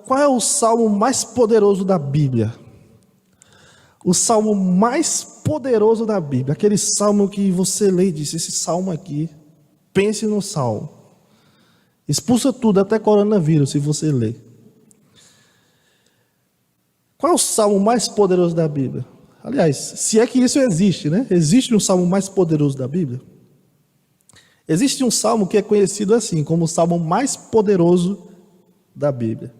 qual é o salmo mais poderoso da Bíblia? O salmo mais poderoso da Bíblia, aquele salmo que você lê e diz, esse salmo aqui, pense no salmo. Expulsa tudo, até coronavírus, se você ler. Qual é o salmo mais poderoso da Bíblia? Aliás, se é que isso existe, né? Existe um salmo mais poderoso da Bíblia? Existe um salmo que é conhecido assim, como o salmo mais poderoso da Bíblia.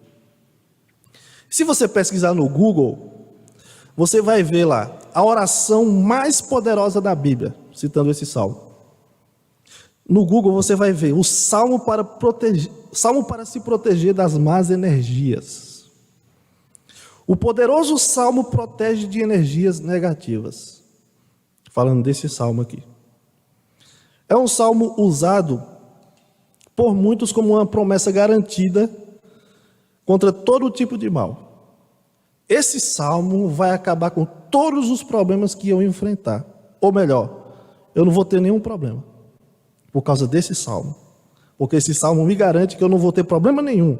Se você pesquisar no Google, você vai ver lá a oração mais poderosa da Bíblia, citando esse salmo. No Google você vai ver o salmo para se proteger das más energias. O poderoso salmo protege de energias negativas. Falando desse salmo aqui. É um salmo usado por muitos como uma promessa garantida contra todo tipo de mal. Esse salmo vai acabar com todos os problemas que eu enfrentar. Ou melhor, eu não vou ter nenhum problema por causa desse salmo. Porque esse salmo me garante que eu não vou ter problema nenhum.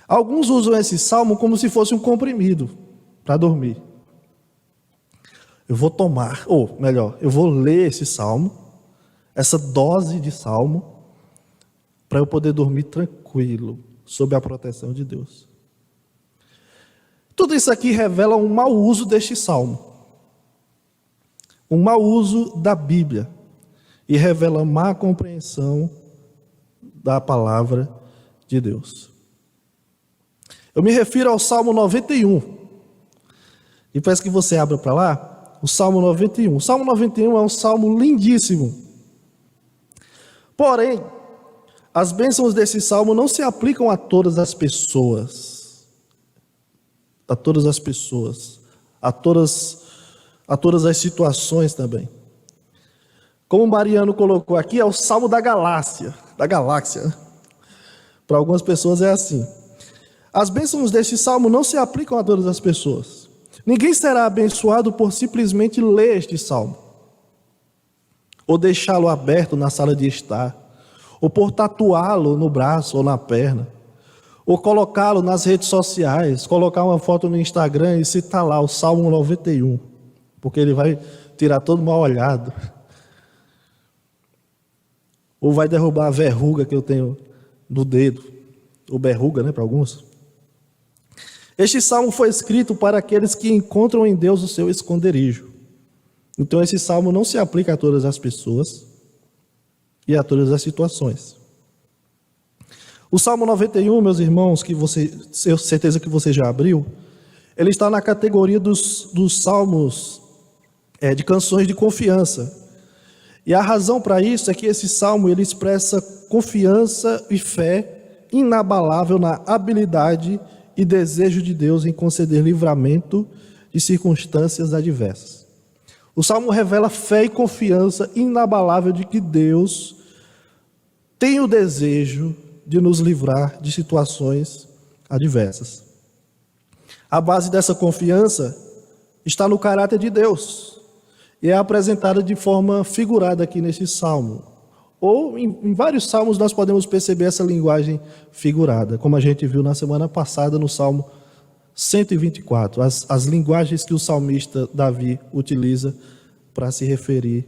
Alguns usam esse salmo como se fosse um comprimido para dormir. Eu vou tomar, ou melhor, eu vou ler esse salmo, essa dose de salmo, para eu poder dormir tranquilo, sob a proteção de Deus. Tudo isso aqui revela um mau uso deste salmo, um mau uso da Bíblia, e revela má compreensão da palavra de Deus. Eu me refiro ao Salmo 91, e peço que você abra para lá, o Salmo 91. O Salmo 91 é um salmo lindíssimo. Porém, as bênçãos desse salmo não se aplicam a todas as pessoas. A todas as pessoas. A todas as situações também. Como o Mariano colocou aqui, é o salmo da galáxia. Para algumas pessoas é assim. As bênçãos deste salmo não se aplicam a todas as pessoas. Ninguém será abençoado por simplesmente ler este salmo, ou deixá-lo aberto na sala de estar, ou por tatuá-lo no braço ou na perna, ou colocá-lo nas redes sociais, colocar uma foto no Instagram e citar lá o Salmo 91, porque ele vai tirar todo mal olhado, ou vai derrubar a verruga que eu tenho no dedo, ou berruga, né, para alguns. Este salmo foi escrito para aqueles que encontram em Deus o seu esconderijo. Então esse salmo não se aplica a todas as pessoas e a todas as situações. O Salmo 91, meus irmãos, que eu certeza que você já abriu, ele está na categoria dos salmos de canções de confiança. E a razão para isso é que esse salmo ele expressa confiança e fé inabalável na habilidade e desejo de Deus em conceder livramento de circunstâncias adversas. O salmo revela fé e confiança inabalável de que Deus tem o desejo de nos livrar de situações adversas. A base dessa confiança está no caráter de Deus e é apresentada de forma figurada aqui nesse salmo. Ou em vários salmos nós podemos perceber essa linguagem figurada, como a gente viu na semana passada no Salmo 124, as linguagens que o salmista Davi utiliza para se referir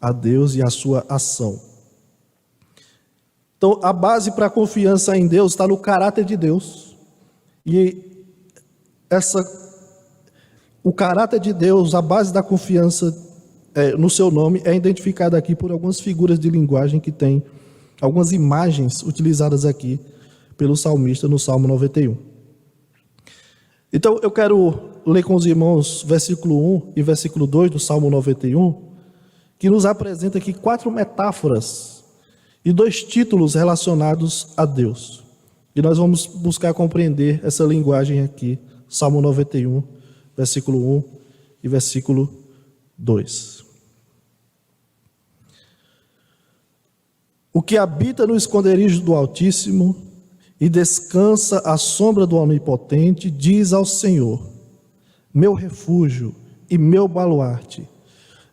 a Deus e a sua ação. Então, a base para a confiança em Deus está no caráter de Deus. E o caráter de Deus, a base da confiança no seu nome, é identificada aqui por algumas figuras de linguagem que tem, algumas imagens utilizadas aqui pelo salmista no Salmo 91. Então, eu quero ler com os irmãos versículo 1 e versículo 2 do Salmo 91, que nos apresenta aqui 4 metáforas e 2 títulos relacionados a Deus. E nós vamos buscar compreender essa linguagem aqui, Salmo 91, versículo 1 e versículo 2. O que habita no esconderijo do Altíssimo e descansa à sombra do Onipotente, diz ao Senhor: meu refúgio e meu baluarte,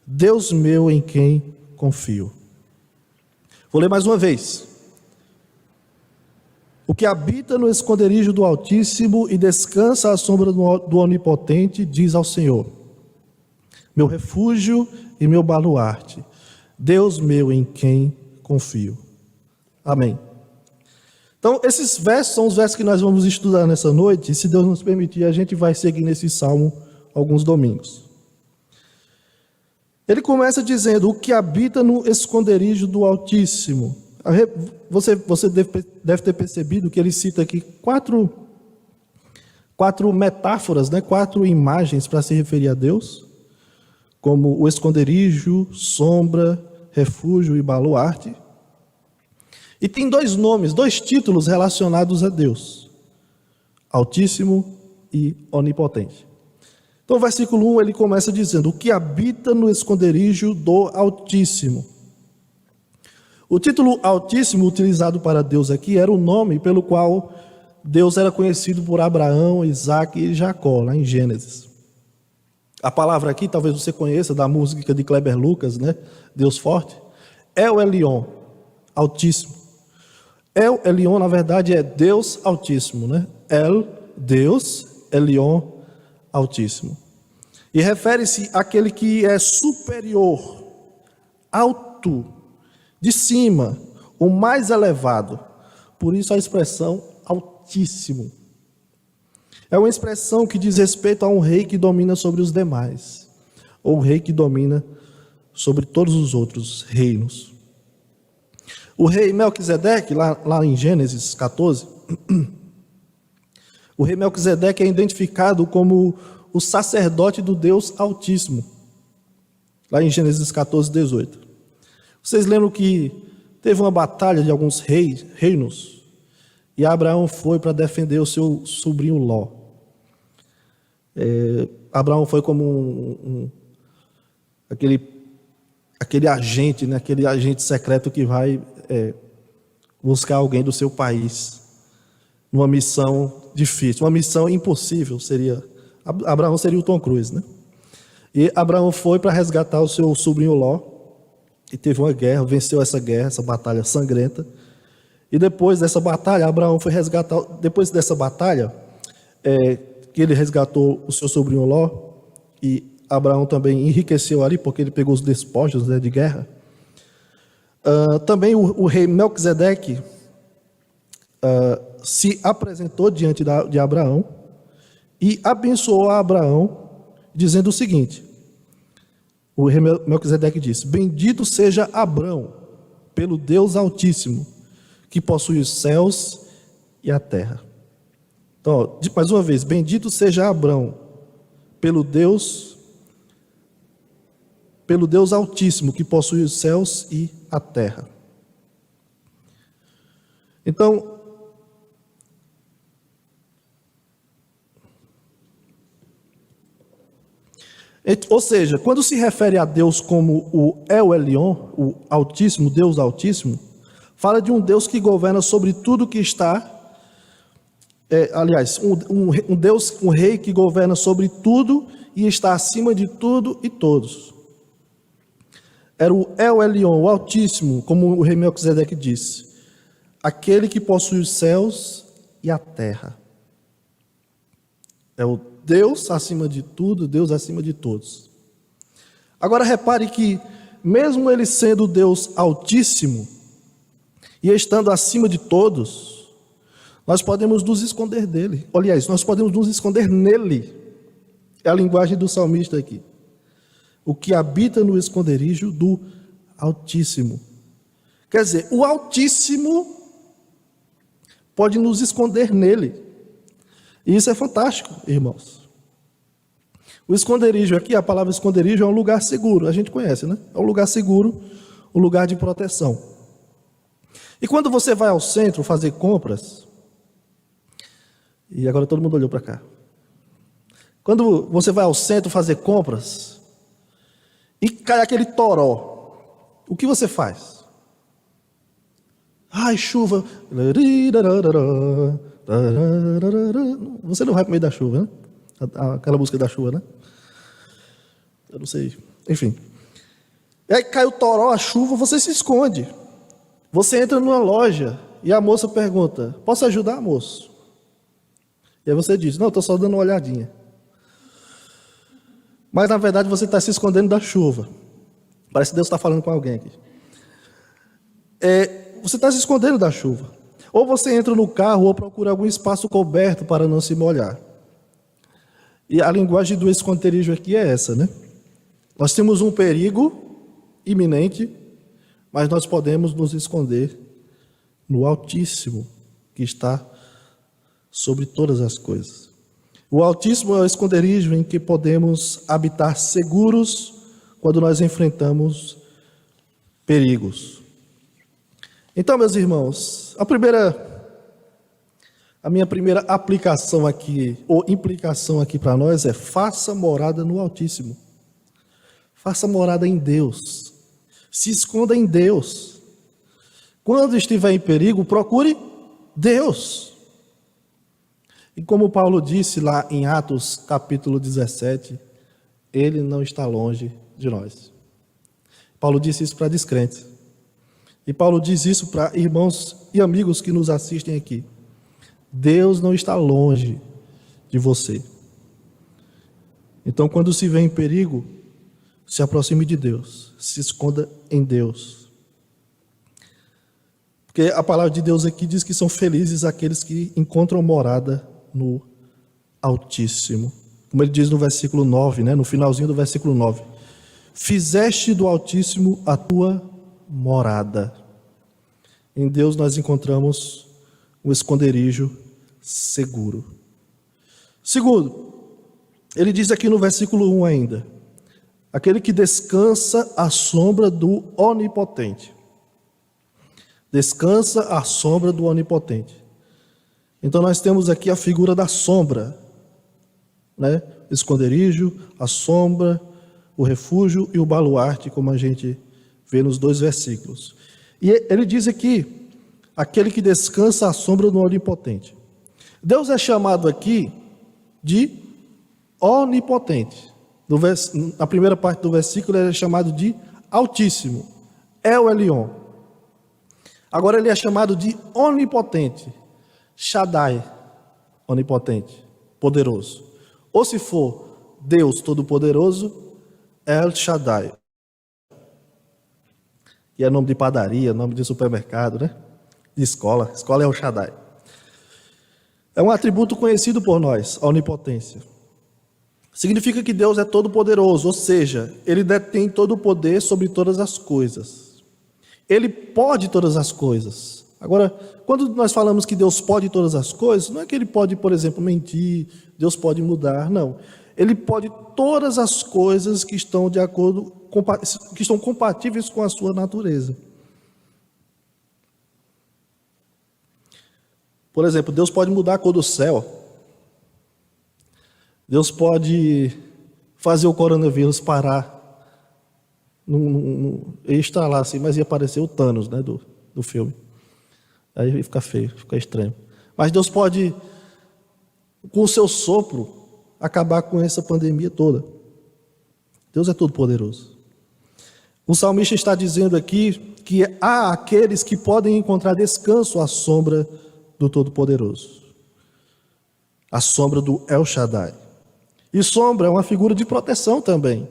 Deus meu em quem confio. Vou ler mais uma vez. O que habita no esconderijo do Altíssimo e descansa à sombra do Onipotente, diz ao Senhor: meu refúgio e meu baluarte, Deus meu em quem confio. Amém. Então, esses versos são os versos que nós vamos estudar nessa noite, e se Deus nos permitir, a gente vai seguir nesse salmo alguns domingos. Ele começa dizendo: o que habita no esconderijo do Altíssimo. Você deve ter percebido que ele cita aqui quatro metáforas, né? 4 imagens para se referir a Deus, como o esconderijo, sombra, refúgio e baluarte. E tem 2 nomes, 2 títulos relacionados a Deus: Altíssimo e Onipotente. Então, o versículo 1, ele começa dizendo: o que habita no esconderijo do Altíssimo. O título Altíssimo utilizado para Deus aqui era o nome pelo qual Deus era conhecido por Abraão, Isaac e Jacó, lá em Gênesis. A palavra aqui, talvez você conheça da música de Kleber Lucas, né? Deus Forte. El Elyon, Altíssimo. El Elyon, na verdade, é Deus Altíssimo, né? El, Deus, Elyon, Altíssimo. E refere-se àquele que é superior, alto, de cima, o mais elevado. Por isso a expressão Altíssimo. É uma expressão que diz respeito a um rei que domina sobre os demais, ou um rei que domina sobre todos os outros reinos. O rei Melquisedeque, lá em Gênesis 14, o rei Melquisedeque é identificado como o sacerdote do Deus Altíssimo, lá em Gênesis 14, 18. Vocês lembram que teve uma batalha de alguns reinos, e Abraão foi para defender o seu sobrinho Ló. Abraão foi como aquele agente, né? Aquele agente secreto que vai buscar alguém do seu país, numa missão difícil, uma missão impossível. Abraão seria o Tom Cruise, né? E Abraão foi para resgatar o seu sobrinho Ló, e teve uma guerra, venceu essa guerra, essa batalha sangrenta. E depois dessa batalha, Abraão foi resgatar. Depois dessa batalha, que ele resgatou o seu sobrinho Ló, e Abraão também enriqueceu ali, porque ele pegou os despojos, né, de guerra. Também o rei Melquisedeque se apresentou diante de Abraão e abençoou a Abraão, dizendo o seguinte: o rei Melquisedeque disse: bendito seja Abrão pelo Deus Altíssimo, que possui os céus e a terra. Então, mais uma vez: bendito seja Abrão pelo Deus Altíssimo, que possui os céus e a terra. Então, ou seja, quando se refere a Deus como o El Elyon, o Altíssimo, Deus Altíssimo, fala de um Deus que governa sobre tudo que está, um rei que governa sobre tudo e está acima de tudo e todos. Era o El Elyon, o Altíssimo, como o rei Melquisedeque disse, aquele que possui os céus e a terra. É o Deus acima de tudo, Deus acima de todos. Agora repare que, mesmo ele sendo Deus Altíssimo e estando acima de todos, nós podemos nos esconder dele. Aliás, nós podemos nos esconder nele. É a linguagem do salmista aqui. O que habita no esconderijo do Altíssimo. Quer dizer, o Altíssimo pode nos esconder nele. E isso é fantástico, irmãos. O esconderijo aqui, a palavra esconderijo é um lugar seguro, a gente conhece, né? É um lugar seguro, um lugar de proteção. E quando você vai ao centro fazer compras, e agora todo mundo olhou para cá. Quando você vai ao centro fazer compras, e cai aquele toró, o que você faz? Ai, chuva. Você não vai para o meio da chuva, né? Aquela música da chuva, né? Eu não sei. Enfim. E aí cai o toró, a chuva, você se esconde. Você entra numa loja e a moça pergunta: posso ajudar, moço? E aí você diz: não, estou só dando uma olhadinha. Mas na verdade você está se escondendo da chuva. Parece que Deus está falando com alguém aqui. Você está se escondendo da chuva. Ou você entra no carro ou procura algum espaço coberto para não se molhar. E a linguagem do esconderijo aqui é essa, né? Nós temos um perigo iminente, mas nós podemos nos esconder no Altíssimo, que está sobre todas as coisas. O Altíssimo é o esconderijo em que podemos habitar seguros quando nós enfrentamos perigos. Então, meus irmãos, a minha primeira aplicação aqui, ou implicação aqui para nós é: faça morada no Altíssimo. Faça morada em Deus. Se esconda em Deus. Quando estiver em perigo, procure Deus. E como Paulo disse lá em Atos capítulo 17, Ele não está longe de nós. Paulo disse isso para descrentes. E Paulo diz isso para irmãos e amigos que nos assistem aqui. Deus não está longe de você. Então, quando se vê em perigo, se aproxime de Deus, se esconda em Deus. Porque a palavra de Deus aqui diz que são felizes aqueles que encontram morada no Altíssimo. Como ele diz no versículo 9, né? No finalzinho do versículo 9. Fizeste do Altíssimo a tua morada. Em Deus nós encontramos um esconderijo seguro. Segundo, ele diz aqui no versículo 1 ainda: aquele que descansa à sombra do Onipotente. Descansa à sombra do Onipotente. Então nós temos aqui a figura da sombra, né? Esconderijo, a sombra, o refúgio e o baluarte, como a gente vê nos dois versículos. E ele diz aqui: aquele que descansa à sombra do Onipotente. Deus é chamado aqui de onipotente. Na primeira parte do versículo ele é chamado de Altíssimo, El Elyon. Agora ele é chamado de onipotente, Shaddai, onipotente, poderoso. Ou se for Deus Todo-Poderoso, El Shaddai. E é nome de padaria, nome de supermercado, né? De escola. Escola é o Shaddai. É um atributo conhecido por nós, a onipotência. Significa que Deus é todo-poderoso, ou seja, Ele detém todo o poder sobre todas as coisas. Ele pode todas as coisas. Agora, quando nós falamos que Deus pode todas as coisas, não é que Ele pode, por exemplo, mentir, Deus pode mudar, não. Ele pode todas as coisas que estão de acordo, que estão compatíveis com a sua natureza. Por exemplo, Deus pode mudar a cor do céu. Deus pode fazer o coronavírus parar. Ele está lá assim, mas ia aparecer o Thanos, né, do filme. Aí fica feio, fica estranho. Mas Deus pode, com o seu sopro, acabar com essa pandemia toda. Deus é todo poderoso. O salmista está dizendo aqui que há aqueles que podem encontrar descanso à sombra do Todo-Poderoso, à sombra do El Shaddai. E sombra é uma figura de proteção também,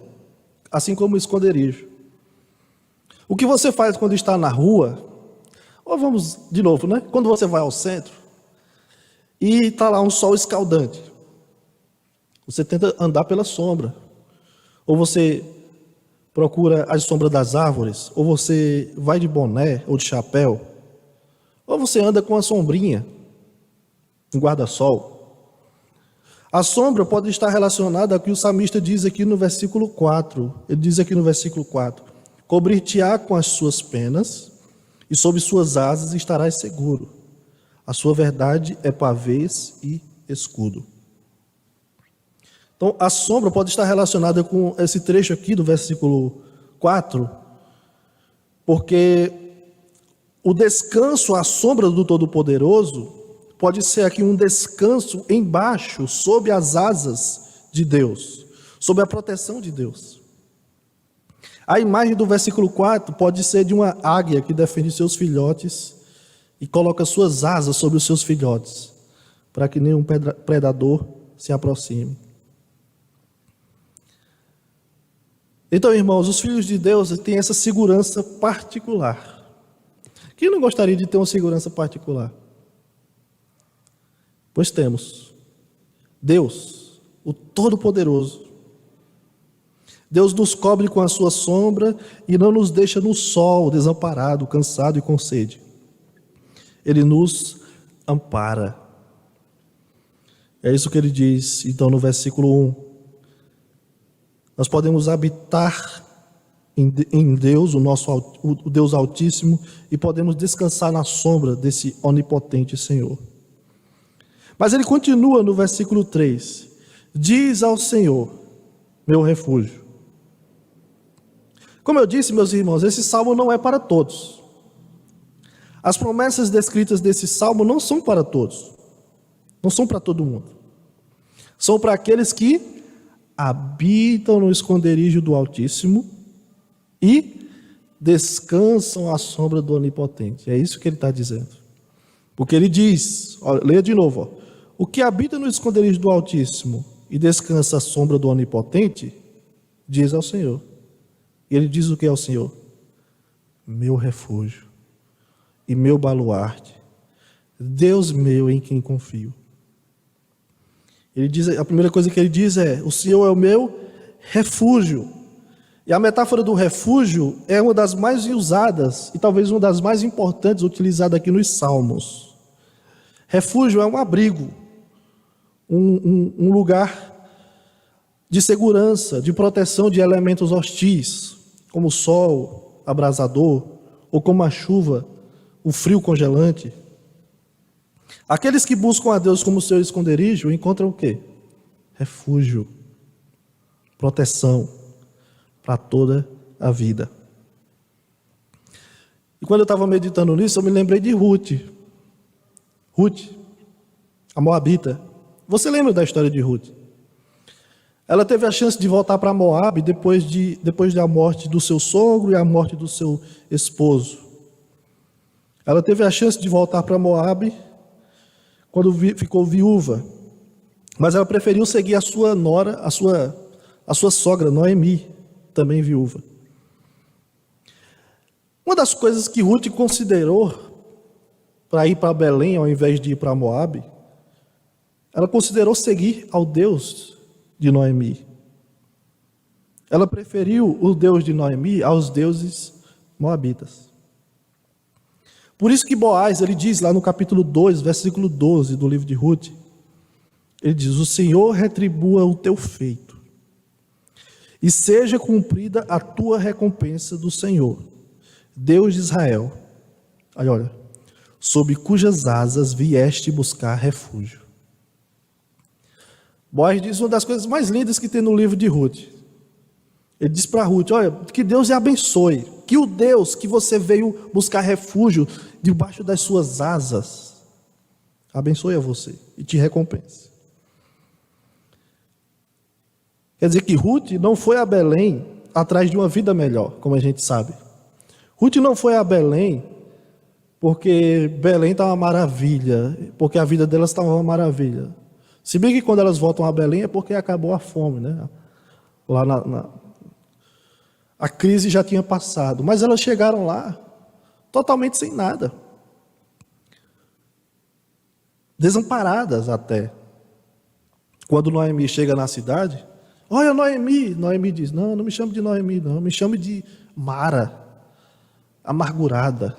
assim como o esconderijo. O que você faz quando está na rua, ou vamos de novo, né? Quando você vai ao centro e está lá um sol escaldante, você tenta andar pela sombra, ou você procura a sombra das árvores, ou você vai de boné ou de chapéu, ou você anda com a sombrinha, um guarda-sol. A sombra pode estar relacionada ao que o salmista diz aqui no versículo 4. Ele diz aqui no versículo 4: cobrir-te-á com as suas penas, e sob suas asas estarás seguro. A sua verdade é pavês e escudo. Então, a sombra pode estar relacionada com esse trecho aqui do versículo 4, porque o descanso à sombra do Todo-Poderoso pode ser aqui um descanso embaixo, sob as asas de Deus, sob a proteção de Deus. A imagem do versículo 4 pode ser de uma águia que defende seus filhotes e coloca suas asas sobre os seus filhotes, para que nenhum predador se aproxime. Então, irmãos, os filhos de Deus têm essa segurança particular. Quem não gostaria de ter uma segurança particular? Pois temos. Deus, o Todo-Poderoso. Deus nos cobre com a sua sombra e não nos deixa no sol, desamparado, cansado e com sede. Ele nos ampara. É isso que ele diz, então, no versículo 1. Nós podemos habitar em Deus, o Deus Altíssimo, e podemos descansar na sombra desse onipotente Senhor. Mas ele continua no versículo 3. Diz ao Senhor, meu refúgio. Como eu disse, meus irmãos, esse salmo não é para todos. As promessas descritas desse salmo não são para todos. Não são para todo mundo. São para aqueles que habitam no esconderijo do Altíssimo e descansam à sombra do Onipotente. É isso que ele está dizendo. Porque ele diz, leia de novo, o que habita no esconderijo do Altíssimo e descansa à sombra do Onipotente, diz ao Senhor. E ele diz o que é o Senhor? Meu refúgio e meu baluarte, Deus meu em quem confio. Ele diz, a primeira coisa que ele diz é: o Senhor é o meu refúgio. E a metáfora do refúgio é uma das mais usadas e talvez uma das mais importantes utilizadas aqui nos Salmos. Refúgio é um abrigo, um lugar de segurança, de proteção de elementos hostis, como o sol abrasador ou como a chuva, o frio congelante. Aqueles que buscam a Deus como seu esconderijo encontram o quê? Refúgio, proteção para toda a vida. E quando eu estava meditando nisso, eu me lembrei de Ruth. Ruth, a Moabita. Você lembra da história de Ruth? Ela teve a chance de voltar para Moabe depois da morte do seu sogro e a morte do seu esposo. Ela teve a chance de voltar para Moabe quando ficou viúva, mas ela preferiu seguir a sua nora, a sua sogra, Noemi, também viúva. Uma das coisas que Ruth considerou para ir para Belém ao invés de ir para Moabe, ela considerou seguir ao Deus de Noemi. Ela preferiu o Deus de Noemi aos deuses moabitas. Por isso que Boaz, ele diz lá no capítulo 2, versículo 12 do livro de Ruth, ele diz: o Senhor retribua o teu feito, e seja cumprida a tua recompensa do Senhor, Deus de Israel. Aí olha, sob cujas asas vieste buscar refúgio. Boaz diz uma das coisas mais lindas que tem no livro de Ruth. Ele diz para Ruth: olha, que Deus lhe abençoe, que o Deus que você veio buscar refúgio debaixo das suas asas, abençoe a você e te recompense. Quer dizer que Ruth não foi a Belém atrás de uma vida melhor, como a gente sabe. Ruth não foi a Belém porque Belém está uma maravilha, porque a vida delas está uma maravilha. Se bem que quando elas voltam a Belém é porque acabou a fome, né? Lá a crise já tinha passado, mas elas chegaram lá totalmente sem nada, desamparadas até. Quando Noemi chega na cidade, olha Noemi diz: não me chame de Noemi, não, me chame de Mara, amargurada,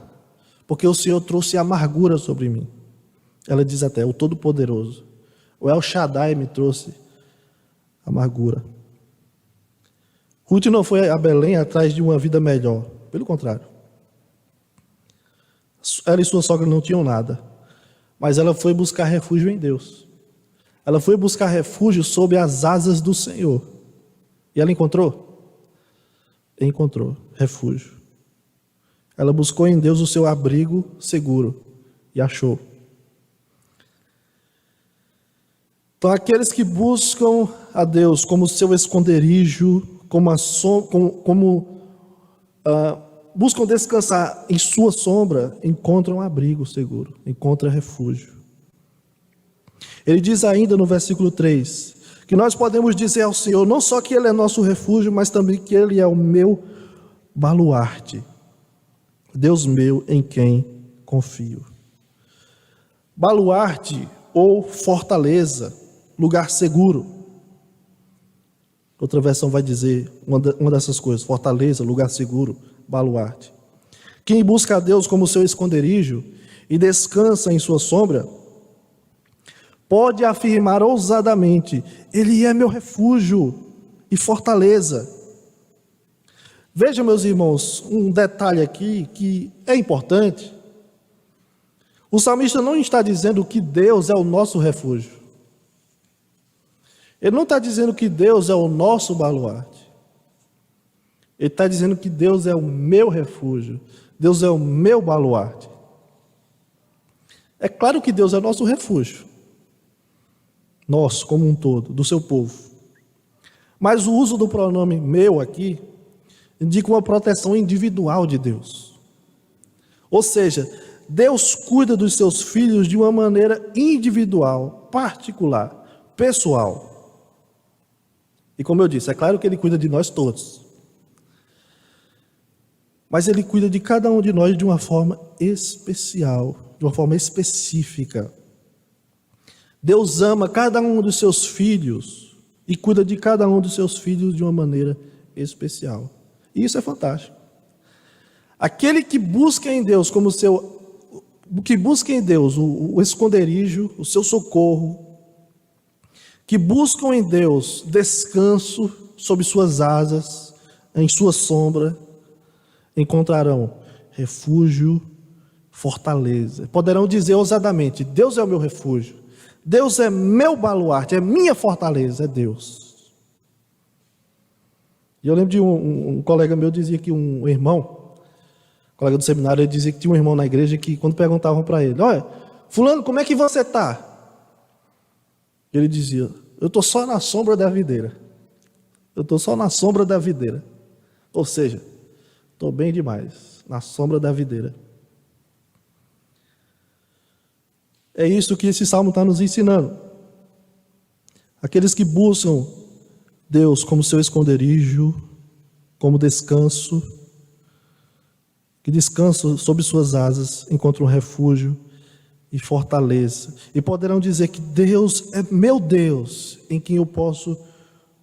porque o Senhor trouxe amargura sobre mim. Ela diz até: o Todo-Poderoso, o El Shaddai me trouxe amargura. Ruth não foi a Belém atrás de uma vida melhor, pelo contrário. Ela e sua sogra não tinham nada, mas ela foi buscar refúgio em Deus. Ela foi buscar refúgio sob as asas do Senhor. E ela encontrou? Encontrou refúgio. Ela buscou em Deus o seu abrigo seguro e achou. Então, aqueles que buscam a Deus como seu esconderijo, como buscam descansar em sua sombra, encontram abrigo seguro, encontram refúgio. Ele diz ainda no versículo 3, que nós podemos dizer ao Senhor, não só que Ele é nosso refúgio, mas também que Ele é o meu baluarte, Deus meu em quem confio. Baluarte ou fortaleza, lugar seguro. Outra versão vai dizer uma dessas coisas, fortaleza, lugar seguro, baluarte. Quem busca a Deus como seu esconderijo e descansa em sua sombra, pode afirmar ousadamente, Ele é meu refúgio e fortaleza. Veja, meus irmãos, um detalhe aqui que é importante. O salmista não está dizendo que Deus é o nosso refúgio. Ele não está dizendo que Deus é o nosso baluarte. Ele está dizendo que Deus é o meu refúgio. Deus é o meu baluarte. É claro que Deus é o nosso refúgio. Nós, como um todo, do seu povo. Mas o uso do pronome meu aqui indica uma proteção individual de Deus. Ou seja, Deus cuida dos seus filhos de uma maneira individual, particular, pessoal. E como eu disse, é claro que Ele cuida de nós todos. Mas Ele cuida de cada um de nós de uma forma especial, de uma forma específica. Deus ama cada um dos seus filhos e cuida de cada um dos seus filhos de uma maneira especial. E isso é fantástico. Aquele que busca em Deus como que busca em Deus o esconderijo, o seu socorro, que buscam em Deus descanso sob suas asas, em sua sombra, encontrarão refúgio, fortaleza. Poderão dizer ousadamente, Deus é o meu refúgio, Deus é meu baluarte, é minha fortaleza, é Deus. E eu lembro de um colega meu dizia que um irmão, colega do seminário, ele dizia que tinha um irmão na igreja que quando perguntavam para ele, olha, fulano, como é que você está? Ele dizia, eu estou só na sombra da videira. Eu estou só na sombra da videira. Ou seja, estou bem demais, na sombra da videira. É isso que esse salmo está nos ensinando. Aqueles que buscam Deus como seu esconderijo, como descanso, que descansam sob suas asas, encontram refúgio e fortaleza. E poderão dizer que Deus é meu Deus, em quem eu posso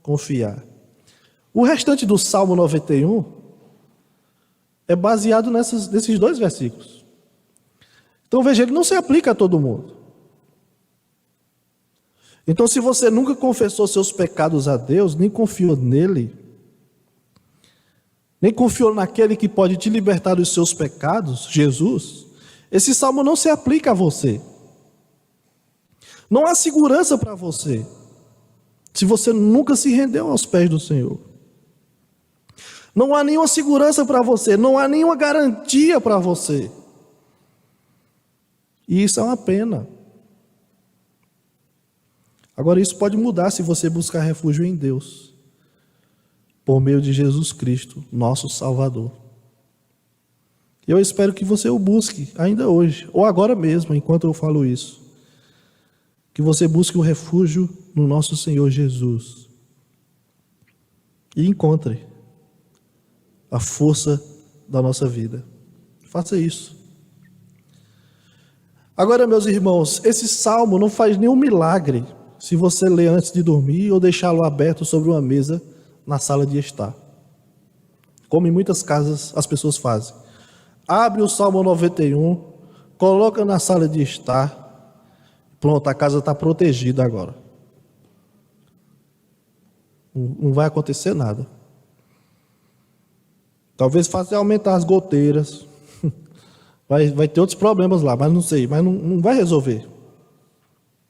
confiar. O restante do Salmo 91 é baseado nesses dois versículos. Então veja, ele não se aplica a todo mundo. Então se você nunca confessou seus pecados a Deus, nem confiou nele, nem confiou naquele que pode te libertar dos seus pecados, Jesus, esse salmo não se aplica a você. Não há segurança para você, se você nunca se rendeu aos pés do Senhor. Não há nenhuma segurança para você, não há nenhuma garantia para você. E isso é uma pena. Agora isso pode mudar se você buscar refúgio em Deus, por meio de Jesus Cristo, nosso Salvador. Eu espero que você o busque ainda hoje, ou agora mesmo, enquanto eu falo isso. Que você busque o refúgio no nosso Senhor Jesus. E encontre a força da nossa vida. Faça isso. Agora, meus irmãos, esse salmo não faz nenhum milagre se você ler antes de dormir ou deixá-lo aberto sobre uma mesa na sala de estar. Como em muitas casas as pessoas fazem. Abre o Salmo 91, coloca na sala de estar, pronto, a casa está protegida agora. Não vai acontecer nada. Talvez faça aumentar as goteiras. Vai ter outros problemas lá, mas não sei. Mas não vai resolver.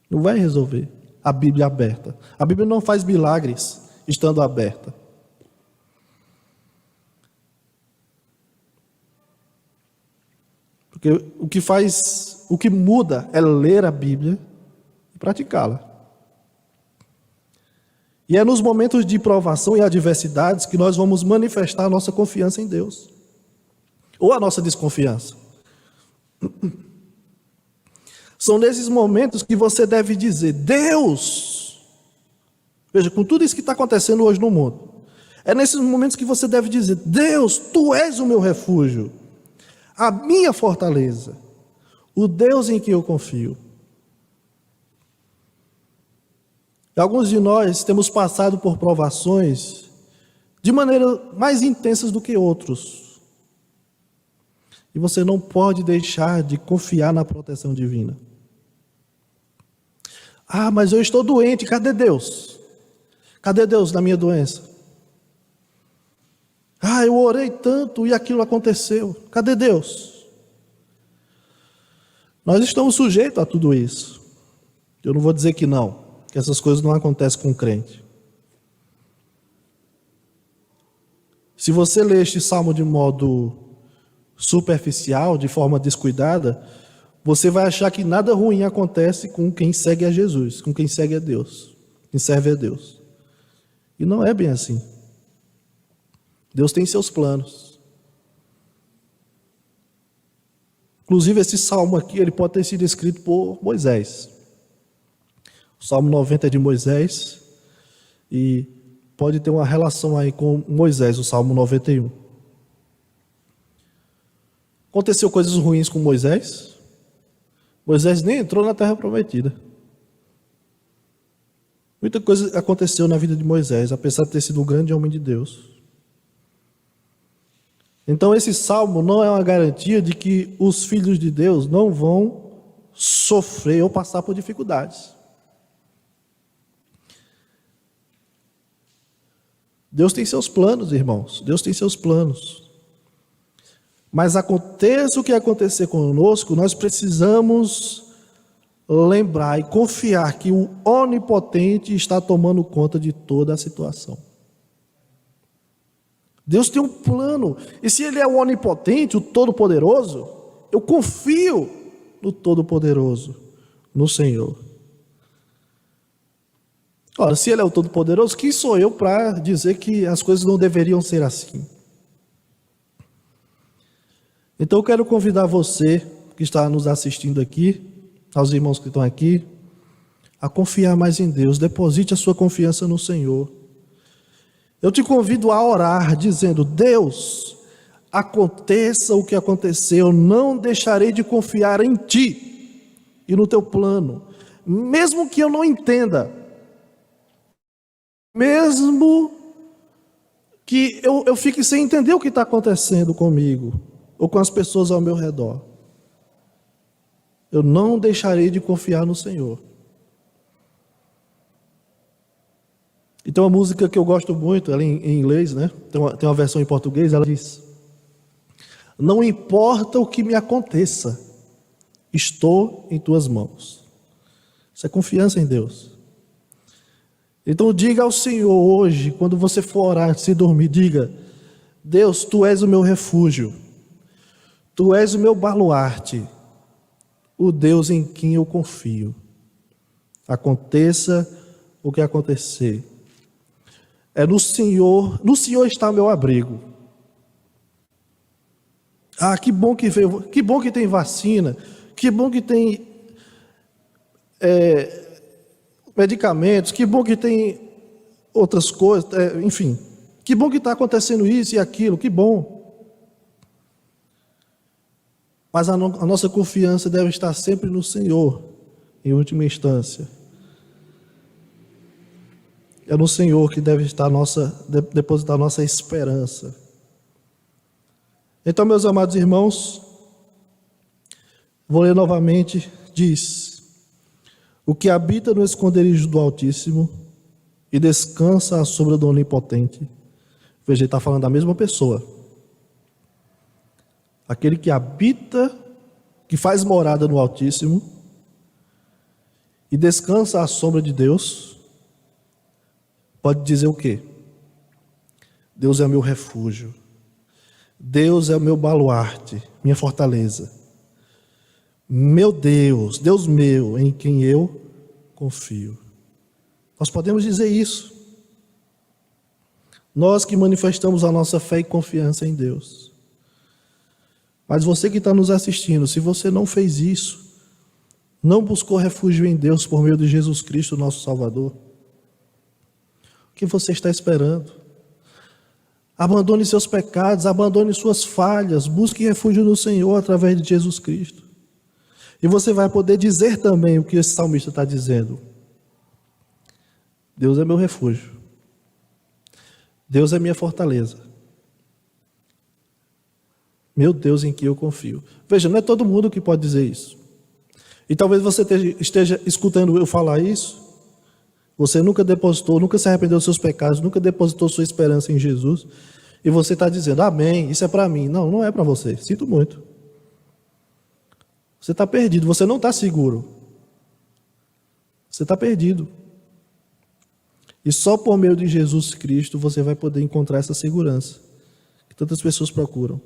Não vai resolver. A Bíblia aberta. A Bíblia não faz milagres estando aberta. Porque o que muda é ler a Bíblia e praticá-la. E é nos momentos de provação e adversidades que nós vamos manifestar a nossa confiança em Deus. ou a nossa desconfiança. São nesses momentos que você deve dizer: Deus, veja, com tudo isso que está acontecendo hoje no mundo, é nesses momentos que você deve dizer: Deus, Tu és o meu refúgio, a minha fortaleza, o Deus em quem eu confio. Alguns de nós temos passado por provações de maneira mais intensas do que outros. E você não pode deixar de confiar na proteção divina. Ah, mas eu estou doente, cadê Deus? Cadê Deus na minha doença? Ah, eu orei tanto e aquilo aconteceu. Cadê Deus? Nós estamos sujeitos a tudo isso. Eu não vou dizer que não, que essas coisas não acontecem com o crente. Se você lê este salmo de modo superficial, de forma descuidada, você vai achar que nada ruim acontece com quem segue a Jesus, com quem segue a Deus, quem serve a Deus. E não é bem assim. Deus tem seus planos. Inclusive, esse salmo aqui, ele pode ter sido escrito por Moisés. O Salmo 90 é de Moisés e pode ter uma relação aí com Moisés, o Salmo 91. Aconteceu coisas ruins com Moisés. Moisés nem entrou na Terra Prometida. Muita coisa aconteceu na vida de Moisés, apesar de ter sido um grande homem de Deus. Então esse salmo não é uma garantia de que os filhos de Deus não vão sofrer ou passar por dificuldades. Deus tem seus planos, irmãos. Deus tem seus planos. Mas aconteça o que acontecer conosco, nós precisamos lembrar e confiar que o Onipotente está tomando conta de toda a situação. Deus tem um plano. E se Ele é o Onipotente, o Todo-Poderoso, eu confio no Todo-Poderoso, no Senhor. Ora, se Ele é o Todo-Poderoso, quem sou eu para dizer que as coisas não deveriam ser assim? Então eu quero convidar você que está nos assistindo aqui, aos irmãos que estão aqui, a confiar mais em Deus. Deposite a sua confiança no Senhor. Eu te convido a orar dizendo: Deus, aconteça o que acontecer, eu não deixarei de confiar em Ti e no Teu plano, mesmo que eu não entenda, mesmo que eu fique sem entender o que está acontecendo comigo ou com as pessoas ao meu redor. Eu não deixarei de confiar no Senhor. E tem uma música que eu gosto muito, ela em inglês, né? Tem uma versão em português, ela diz: não importa o que me aconteça, estou em tuas mãos. Isso é confiança em Deus. Então diga ao Senhor hoje, quando você for orar, se dormir, diga: Deus, Tu és o meu refúgio, Tu és o meu baluarte, o Deus em quem eu confio. Aconteça o que acontecer, é no Senhor está o meu abrigo. Ah, que bom que veio, que bom que tem vacina, que bom que tem medicamentos, que bom que tem outras coisas, enfim, que bom que está acontecendo isso e aquilo, que bom. Mas a nossa confiança deve estar sempre no Senhor, em última instância. É no Senhor que deve estar depositar a nossa esperança. Então, meus amados irmãos, vou ler novamente, diz: o que habita no esconderijo do Altíssimo e descansa à sombra do Onipotente. Veja, ele está falando da mesma pessoa. Aquele que habita, que faz morada no Altíssimo e descansa à sombra de Deus, pode dizer o quê? Deus é o meu refúgio, Deus é o meu baluarte, minha fortaleza, meu Deus, Deus meu, em quem eu confio. Nós podemos dizer isso, nós que manifestamos a nossa fé e confiança em Deus. Mas você que está nos assistindo, se você não fez isso, não buscou refúgio em Deus por meio de Jesus Cristo, nosso Salvador, o que você está esperando? Abandone seus pecados, abandone suas falhas, busque refúgio no Senhor através de Jesus Cristo. E você vai poder dizer também o que esse salmista está dizendo. Deus é meu refúgio. Deus é minha fortaleza. Meu Deus em que eu confio. Veja, não é todo mundo que pode dizer isso. E talvez você esteja escutando eu falar isso. Você nunca depositou, nunca se arrependeu dos seus pecados, nunca depositou sua esperança em Jesus. E você está dizendo, amém, isso é para mim. Não, não é para você. Sinto muito. Você está perdido, você não está seguro. Você está perdido. E só por meio de Jesus Cristo você vai poder encontrar essa segurança que tantas pessoas procuram.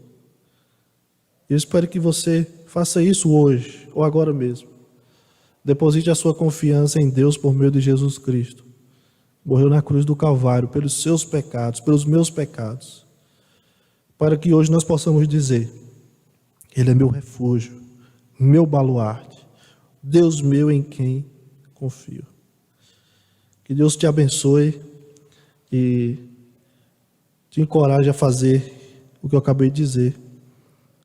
Eu espero que você faça isso hoje, ou agora mesmo. Deposite a sua confiança em Deus por meio de Jesus Cristo. Morreu na cruz do Calvário pelos seus pecados, pelos meus pecados. Para que hoje nós possamos dizer, Ele é meu refúgio, meu baluarte, Deus meu em quem confio. Que Deus te abençoe e te encoraje a fazer o que eu acabei de dizer.